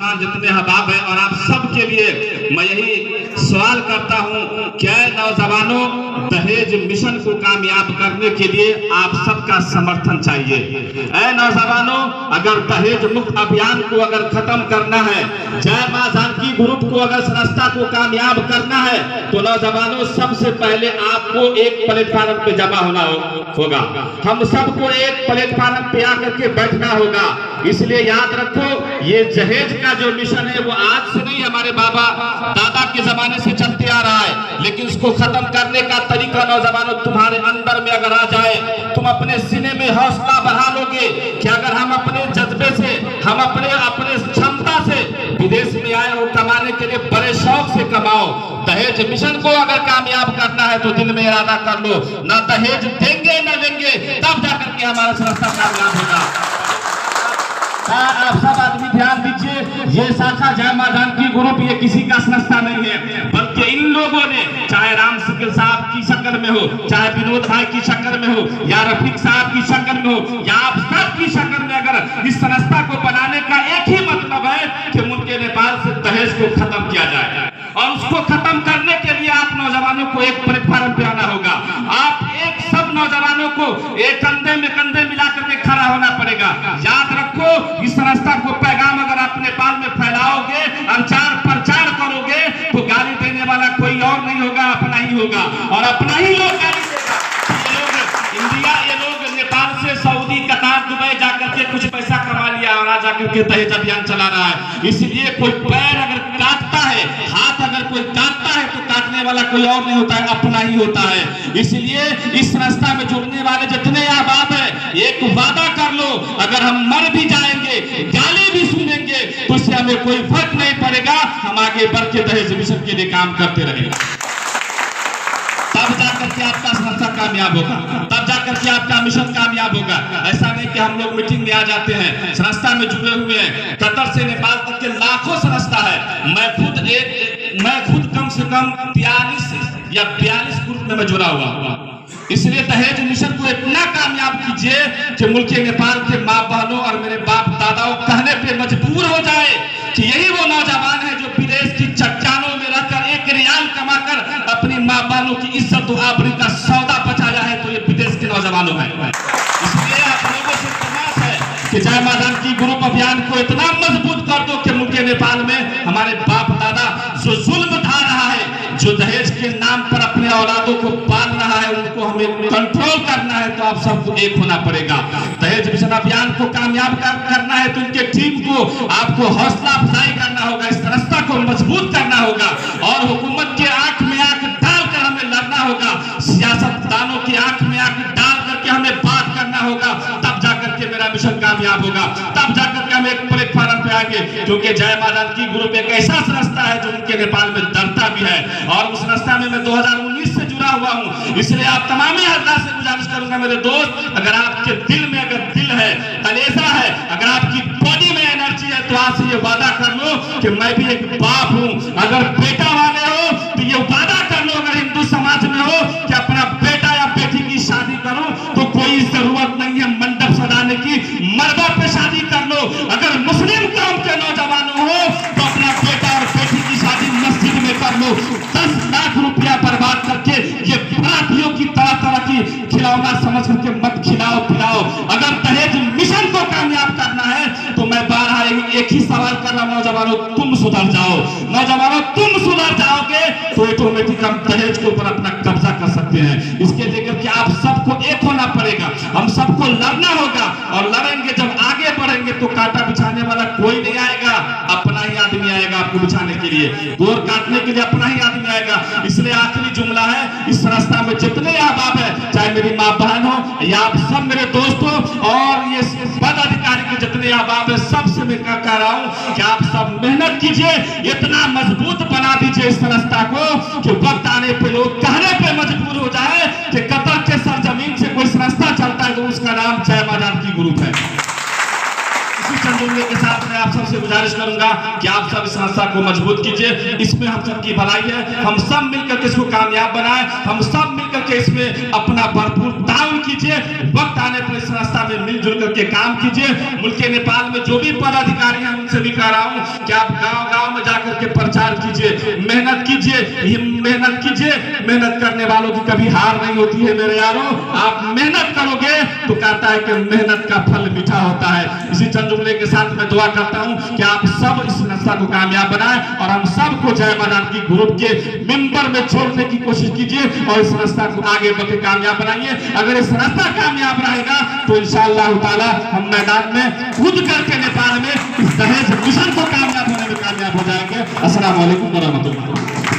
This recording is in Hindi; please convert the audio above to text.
जितने अहबाब हैं और आप सब के लिए मैं यही सवाल करता हूं, क्या नौजवानों दहेज मिशन को कामयाब करने के लिए आप सबका समर्थन चाहिए। ऐ नौजवानों, अगर दहेज मुक्त अभियान को अगर खत्म करना है, जय मां जानकी ग्रुप को अगर संस्था को कामयाब करना है, तो नौजवानों सबसे पहले आपको एक प्लेटफार्म पे जमा होना होगा। हम सबको एक प्लेटफार्म पे आकर के बैठना होगा। इसलिए याद रखो, ये दहेज का जो मिशन है वो आज से नहीं, हमारे बाबा दादा के जमाने से चलते आ रहा है। लेकिन इसको खत्म करने का तरीका नौजवानों तुम्हारे अंदर में अगर आ जाए, तुम अपने सीने में हौसला बढ़ा लोगे कि अगर हम अपने जज्बे से, हम अपने क्षमता से विदेश में आए हो कमाने के लिए, बड़े शौक से कमाओ। दहेज मिशन को अगर कामयाब करना है तो दिल में इरादा कर लो, ना दहेज देंगे ना लेंगे, तब जाकर के हमारा संस्था कामयाब होगा। आप सब आदमी ध्यान दीजिए, ये शाखा जय मां जानकी ग्रुप ये किसी का संस्था नहीं है, बल्कि इन लोगों ने, चाहे राम सिकल साहब की शक्ल में हो, चाहे विनोद भाई की शक्ल में हो, या रफीक साहब की शक्ल में हो, या आप सब की शक्ल में, अगर इस संस्था को बनाने का एक ही मतलब है कि मुल्क नेपाल से दहेज को खत्म किया जाए। और उसको खत्म करने के लिए आप नौजवानों को एक प्लेटफार्म पे आना होगा। आप एक सब नौजवानों को एक कंधे में कंधे मिला करके खड़ा होना पड़ेगा। याद रखो, इस संस्था को पैगाम अगर आप नेपाल में फैलाओगे, प्रचार प्रचार करोगे, तो गाली देने वाला कोई और नहीं होगा, अपना ही होगा। और अपना ही लोग गाली देगा। ये लोग इंडिया, ये लोग नेपाल से सऊदी, कतार, दुबई जाकर के कुछ पैसा कमा लिया और आज जाकर के दहेज अभियान चला रहा है। इसलिए कोई पैर अगर काटता है, हाथ अगर कोई काटता है, तो काटने वाला कोई और नहीं होता है, अपना ही होता है। इसलिए इस संस्था में जुड़ने वाले जितने अहबाब है, एक वादा कर लो, अगर हम मर भी जाएंगे, गाली भी सुनेंगे, तो इससे हमें कोई फर्क नहीं पड़ेगा। हम आगे बढ़ के दहेज मिशन के लिए काम करते रहेंगे। तब जाकर के आपका संस्था कामयाब होगा, तब जाकर के आपका मिशन कामयाब होगा। ऐसा नहीं कि हम लोग मीटिंग में आ जाते हैं, संस्था में जुड़े हुए हैं। कतर से नेपाल तक के लाखों संस्था है। मैं खुद कम से कम 43 या 42 ग्रुप में मैं जुड़ा हुआ। इसलिए दहेज मिशन को इतना कामयाब कीजिए कि मुल्क नेपाल के माँ बहनों और मेरे बाप दादाओं कहने पे मजबूर हो जाए कि यही वो नौजवान है जो विदेश की चट्टानों में रहकर एक रियाल कमाकर अपनी माँ बहनों की इज्जत और आबरू का सौदा बचाया है, तो ये विदेश के नौजवानों में। इसलिए आप लोगों से प्रयास है कि जय मां जानकी ग्रुप अभियान को इतना मजबूत कर दो कि मुल्क नेपाल में हमारे बाप दादा जो जुल्म ढा रहा है, जो दहेज के नाम पर अपने औलादों को पाल रहा है, उनको हमें कंट्रोल करना है। तो आप सबको एक होना पड़ेगा। दहेज मिशन अभियान को कामयाब करना है तो उनके टीम को आपको हौसला अफजाई करना होगा, इस संस्था को मजबूत करना होगा और हुकूमत के आंख में आंख डालकर हमें लड़ना होगा। सियासतदानों की आंख में आंख डाल करके हमें बात करना होगा, तब जाकर के मेरा मिशन कामयाब होगा, तब जाकर के हम एक प्लेटफार्म पे आएंगे। क्योंकि जय मां जानकी ग्रुप एक ऐसा संस्था है जो उनके नेपाल में डरता भी है, और उस संस्था में मैं 2019 से जुड़ा हुआ हूं। इसलिए आप तमाम हजरात से गुजारिश करूंगा मेरे दोस्त, अगर आपके दिल में अगर दिल है, कलेजा है, अगर आपकी बॉडी में एनर्जी है, तो आज से ये वादा कर लो कि मैं भी एक बाप हूं। अगर बेटा वाले हो तो ये वादा कर लो, अगर हिंदू समाज में हो कि अपना बेटा या बेटी की शादी करो तो कोई जरूरत नहीं है मंडप सजाने की, मर्दा पे शादी कर लो। अगर मुस्लिम कौम के नौजवानों हो तो अपना बेटा और बेटी की शादी मस्जिद में कर लो। 10 लाख रुपया बर्बाद करके ये बरातियों की तरह तरह की खिलौना समझ करके मत खिलाओ पिलाओ। अगर दहेज मिशन को कामयाब करना है तो मैं बारह एक ही सवाल कर रहा हूं, नौजवानों तुम सुधर जाओ। नौजवानों तुम सुधर जाओगे तो ऑटोमेटिक हम दहेज के ऊपर अपना कब्जा कर सकते हैं। इसके लेकर के आप सबको एक होना पड़ेगा, हम सबको लड़ना होगा, और लड़ेंगे जब आगे बढ़ेंगे तो कांटा बिछाने वाला कोई नहीं आएगा, अपना ही आदमी आएगा आपको बिछाने के लिए, गोर काटने के लिए अपना ही आदमी आएगा। इसलिए आखिरी जुमला है, इस रास्ता में जितने अहबाब है, चाहे मेरी माँ बहन हो या आप सब मेरे दोस्त हो, और ये पदाधिकारी के जितने अहबाब है, सबसे मैं कह रहा हूं कि आप सब मेहनत कीजिए, इतना मजबूत बना दीजिए इस संस्था को कि वक्त आने पे लोग कहने पे मजबूर हो जाए कि कतर के सरजमीन से कोई संस्था चलता है तो उसका नाम जय मां जानकी ग्रुप है। जुमले के साथ मैं आप सबसे गुजारिश करूंगा कि आप सब इस संस्था को मजबूत कीजिए। इसमें हम सबकी भलाई है, हम सब मिलकर के इसको कामयाब बनाएं, हम सब मिलकर के इसमें अपना भरपूर ताउन कीजिए। वक्त आने पर इस संस्था में मिलजुल करके काम कीजिए। मुल्क नेपाल में जो भी पदाधिकारी हैं उनसे भी कह रहा हूं कि आप गांव-गांव में जाकर के प्रचार कीजिए, मेहनत कीजिए, मेहनत कीजिए। मेहनत करने वालों की कभी हार नहीं होती है मेरे यारों। आप मेहनत करोगे तो कहता है कि मेहनत का फल मीठा होता है। इसी चंद जुमले के साथ मैं दुआ करता हूं कि आप सब इस संस्था को कामयाब बनाएं और हम सबको जय मां जानकी ग्रुप के मेंबर में छोड़ने की कोशिश कीजिए और इस संस्था को आगे बढ़कर कामयाब बनाइए। अगर इस संस्था कामयाब रहेगा तो इंशाअल्लाह ताला हम मैदान में कूद करके नेपाल में इस दहेज मिशन को कामयाब होने में कामयाब हो जाएंगे। अस्सलाम वालेकुम व रहमतुल्लाह।